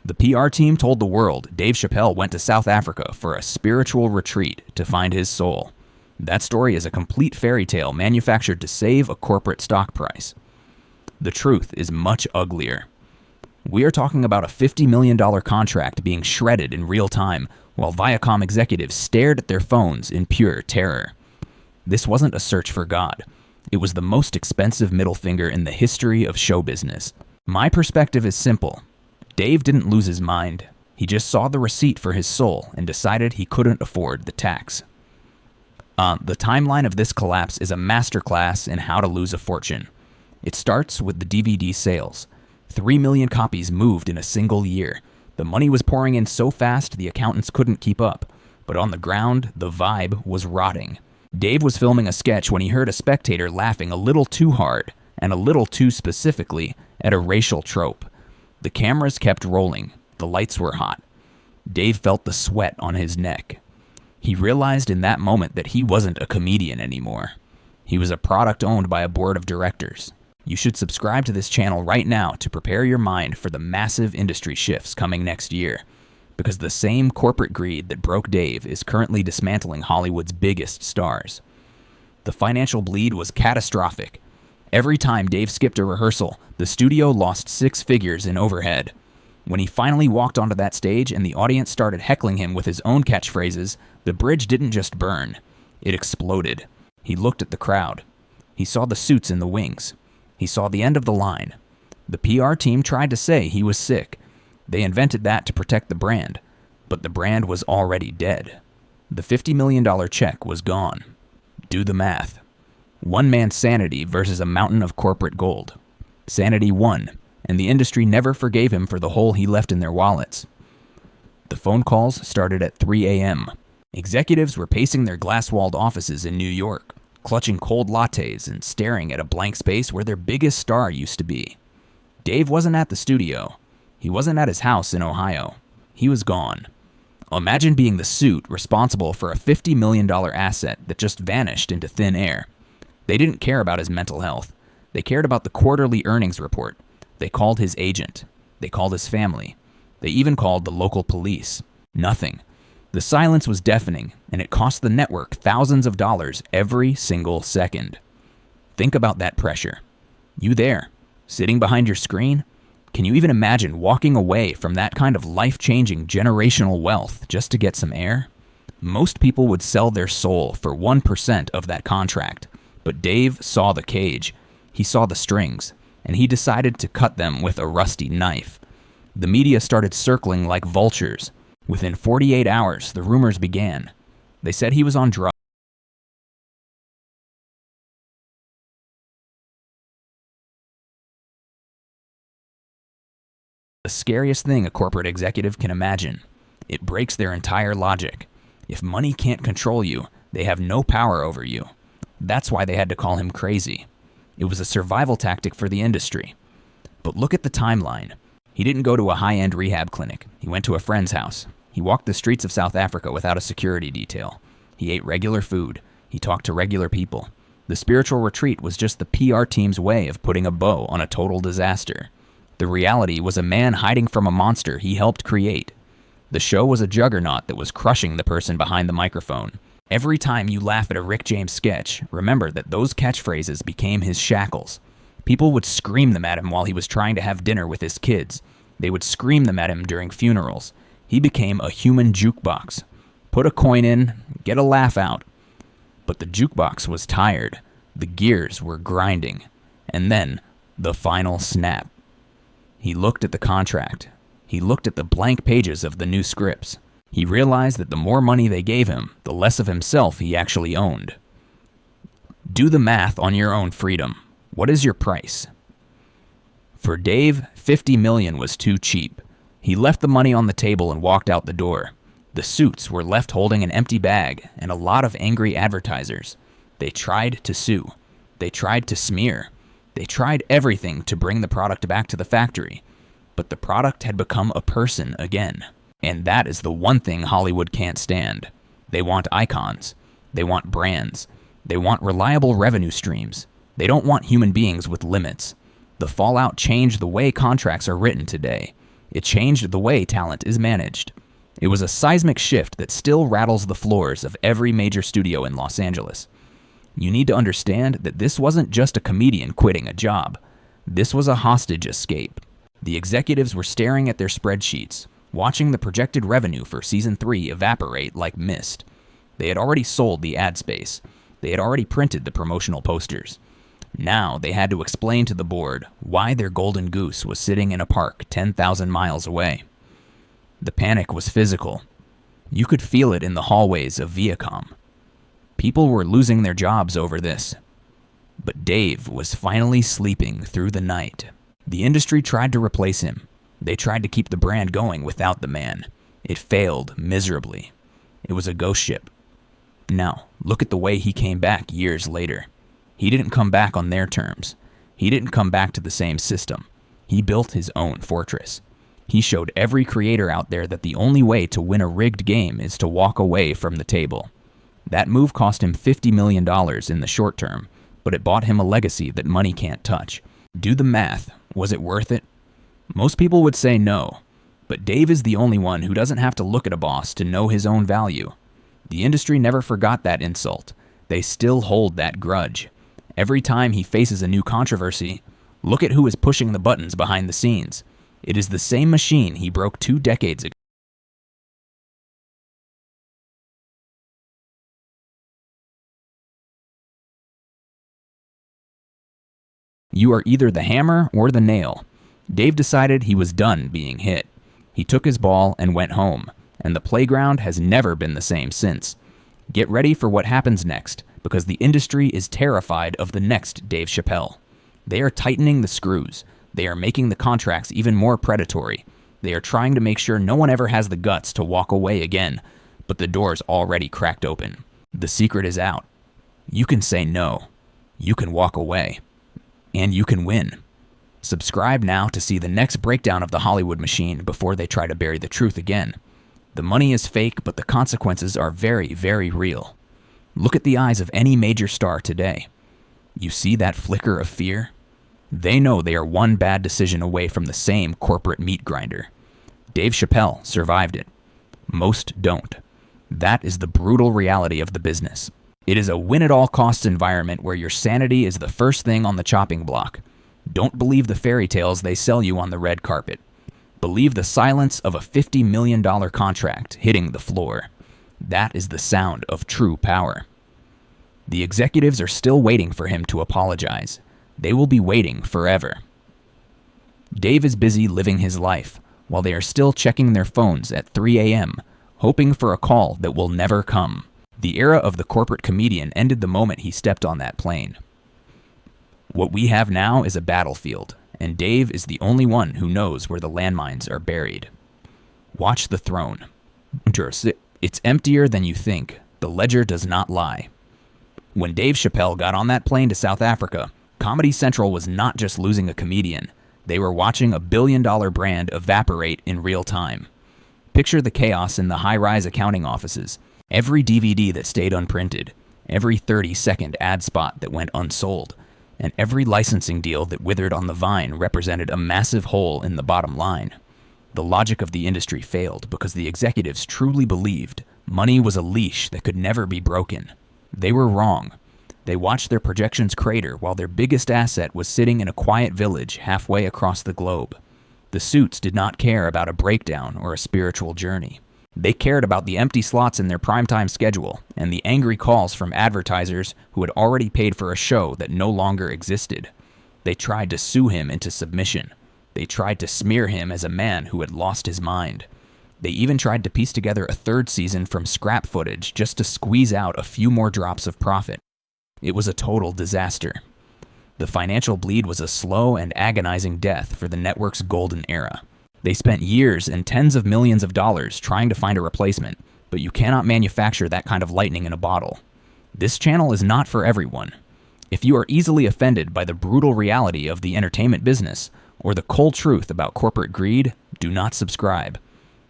The PR team told the world Dave Chappelle went to South Africa for a spiritual retreat to find his soul. That story is a complete fairy tale manufactured to save a corporate stock price. The truth is much uglier. We are talking about a $50 million contract being shredded in real time while Viacom executives stared at their phones in pure terror. This wasn't a search for God. It was the most expensive middle finger in the history of show business. My perspective is simple. Dave didn't lose his mind. He just saw the receipt for his soul and decided he couldn't afford the tax. The timeline of this collapse is a masterclass in how to lose a fortune. It starts with the DVD sales. 3 million copies moved in a single year. The money was pouring in so fast the accountants couldn't keep up. But on the ground, the vibe was rotting. Dave was filming a sketch when he heard a spectator laughing a little too hard, and a little too specifically, at a racial trope. The cameras kept rolling. The lights were hot. Dave felt the sweat on his neck. He realized in that moment that he wasn't a comedian anymore. He was a product owned by a board of directors. You should subscribe to this channel right now to prepare your mind for the massive industry shifts coming next year, because the same corporate greed that broke Dave is currently dismantling Hollywood's biggest stars. The financial bleed was catastrophic. Every time Dave skipped a rehearsal, the studio lost 6 figures in overhead. When he finally walked onto that stage and the audience started heckling him with his own catchphrases, the bridge didn't just burn, it exploded. He looked at the crowd. He saw the suits in the wings. He saw the end of the line. The PR team tried to say he was sick. They invented that to protect the brand, but the brand was already dead. The $50 million check was gone. Do the math. One man's sanity versus a mountain of corporate gold. Sanity won, and the industry never forgave him for the hole he left in their wallets. The phone calls started at 3 a.m. Executives were pacing their glass-walled offices in New York, clutching cold lattes and staring at a blank space where their biggest star used to be. Dave wasn't at the studio. He wasn't at his house in Ohio. He was gone. Imagine being the suit responsible for a $50 million asset that just vanished into thin air. They didn't care about his mental health. They cared about the quarterly earnings report. They called his agent. They called his family. They even called the local police. Nothing. The silence was deafening, and it cost the network thousands of dollars every single second. Think about that pressure. You there, sitting behind your screen? Can you even imagine walking away from that kind of life-changing generational wealth just to get some air? Most people would sell their soul for 1% of that contract, but Dave saw the cage. He saw the strings, and he decided to cut them with a rusty knife. The media started circling like vultures. Within 48 hours, the rumors began. They said he was on drugs. The scariest thing a corporate executive can imagine. It breaks their entire logic. If money can't control you, they have no power over you. That's why they had to call him crazy. It was a survival tactic for the industry. But look at the timeline. He didn't go to a high-end rehab clinic. He went to a friend's house. He walked the streets of South Africa without a security detail. He ate regular food. He talked to regular people. The spiritual retreat was just the PR team's way of putting a bow on a total disaster. The reality was a man hiding from a monster he helped create. The show was a juggernaut that was crushing the person behind the microphone. Every time you laugh at a Rick James sketch, remember that those catchphrases became his shackles. People would scream them at him while he was trying to have dinner with his kids. They would scream them at him during funerals. He became a human jukebox. Put a coin in, get a laugh out. But the jukebox was tired. The gears were grinding. And then, the final snap. He looked at the contract. He looked at the blank pages of the new scripts. He realized that the more money they gave him, the less of himself he actually owned. Do the math on your own freedom. What is your price? For Dave, $50 million was too cheap. He left the money on the table and walked out the door. The suits were left holding an empty bag and a lot of angry advertisers. They tried to sue. They tried to smear. They tried everything to bring the product back to the factory. But the product had become a person again. And that is the one thing Hollywood can't stand. They want icons. They want brands. They want reliable revenue streams. They don't want human beings with limits. The fallout changed the way contracts are written today. It changed the way talent is managed. It was a seismic shift that still rattles the floors of every major studio in Los Angeles. You need to understand that this wasn't just a comedian quitting a job. This was a hostage escape. The executives were staring at their spreadsheets, watching the projected revenue for Season 3 evaporate like mist. They had already sold the ad space. They had already printed the promotional posters. Now they had to explain to the board why their golden goose was sitting in a park 10,000 miles away. The panic was physical. You could feel it in the hallways of Viacom. People were losing their jobs over this. But Dave was finally sleeping through the night. The industry tried to replace him. They tried to keep the brand going without the man. It failed miserably. It was a ghost ship. Now, look at the way he came back years later. He didn't come back on their terms. He didn't come back to the same system. He built his own fortress. He showed every creator out there that the only way to win a rigged game is to walk away from the table. That move cost him $50 million in the short term, but it bought him a legacy that money can't touch. Do the math. Was it worth it? Most people would say no, but Dave is the only one who doesn't have to look at a boss to know his own value. The industry never forgot that insult. They still hold that grudge. Every time he faces a new controversy, look at who is pushing the buttons behind the scenes. It is the same machine he broke 2 decades ago. You are either the hammer or the nail. Dave decided he was done being hit. He took his ball and went home, and the playground has never been the same since. Get ready for what happens next, because the industry is terrified of the next Dave Chappelle. They are tightening the screws. They are making the contracts even more predatory. They are trying to make sure no one ever has the guts to walk away again, but the door's already cracked open. The secret is out. You can say no. You can walk away. And you can win. Subscribe now to see the next breakdown of the Hollywood machine before they try to bury the truth again. The money is fake, but the consequences are very, very real. Look at the eyes of any major star today. You see that flicker of fear? They know they are one bad decision away from the same corporate meat grinder. Dave Chappelle survived it. Most don't. That is the brutal reality of the business. It is a win-at-all-costs environment where your sanity is the first thing on the chopping block. Don't believe the fairy tales they sell you on the red carpet. Believe the silence of a $50 million contract hitting the floor. That is the sound of true power. The executives are still waiting for him to apologize. They will be waiting forever. Dave is busy living his life, while they are still checking their phones at 3 a.m., hoping for a call that will never come. The era of the corporate comedian ended the moment he stepped on that plane. What we have now is a battlefield, and Dave is the only one who knows where the landmines are buried. Watch the throne. It's emptier than you think. The ledger does not lie. When Dave Chappelle got on that plane to South Africa, Comedy Central was not just losing a comedian. They were watching a billion-dollar brand evaporate in real time. Picture the chaos in the high-rise accounting offices. Every DVD that stayed unprinted, every 30-second ad spot that went unsold, and every licensing deal that withered on the vine represented a massive hole in the bottom line. The logic of the industry failed because the executives truly believed money was a leash that could never be broken. They were wrong. They watched their projections crater while their biggest asset was sitting in a quiet village halfway across the globe. The suits did not care about a breakdown or a spiritual journey. They cared about the empty slots in their primetime schedule and the angry calls from advertisers who had already paid for a show that no longer existed. They tried to sue him into submission. They tried to smear him as a man who had lost his mind. They even tried to piece together a third season from scrap footage just to squeeze out a few more drops of profit. It was a total disaster. The financial bleed was a slow and agonizing death for the network's golden era. They spent years and tens of millions of dollars trying to find a replacement, but you cannot manufacture that kind of lightning in a bottle. This channel is not for everyone. If you are easily offended by the brutal reality of the entertainment business or the cold truth about corporate greed, do not subscribe.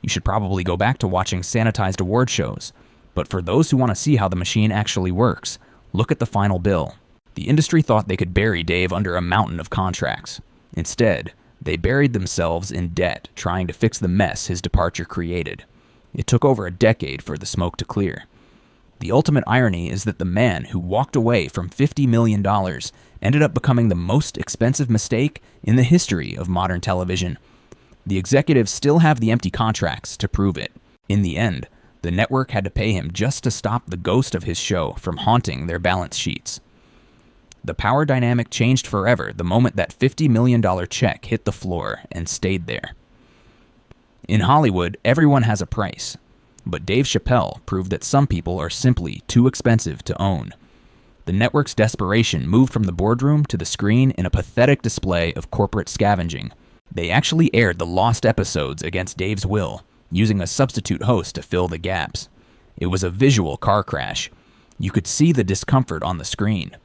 You should probably go back to watching sanitized award shows. But for those who want to see how the machine actually works, look at the final bill. The industry thought they could bury Dave under a mountain of contracts. Instead, They buried themselves in debt trying to fix the mess his departure created. It took over a decade for the smoke to clear. The ultimate irony is that the man who walked away from $50 million ended up becoming the most expensive mistake in the history of modern television. The executives still have the empty contracts to prove it. In the end, the network had to pay him just to stop the ghost of his show from haunting their balance sheets. The power dynamic changed forever the moment that $50 million check hit the floor and stayed there. In Hollywood, everyone has a price, but Dave Chappelle proved that some people are simply too expensive to own. The network's desperation moved from the boardroom to the screen in a pathetic display of corporate scavenging. They actually aired the lost episodes against Dave's will, using a substitute host to fill the gaps. It was a visual car crash. You could see the discomfort on the screen.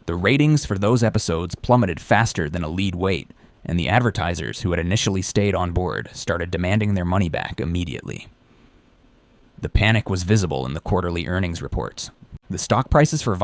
The ratings for those episodes plummeted faster than a lead weight, and the advertisers who had initially stayed on board started demanding their money back immediately. The panic was visible in the quarterly earnings reports. The stock prices for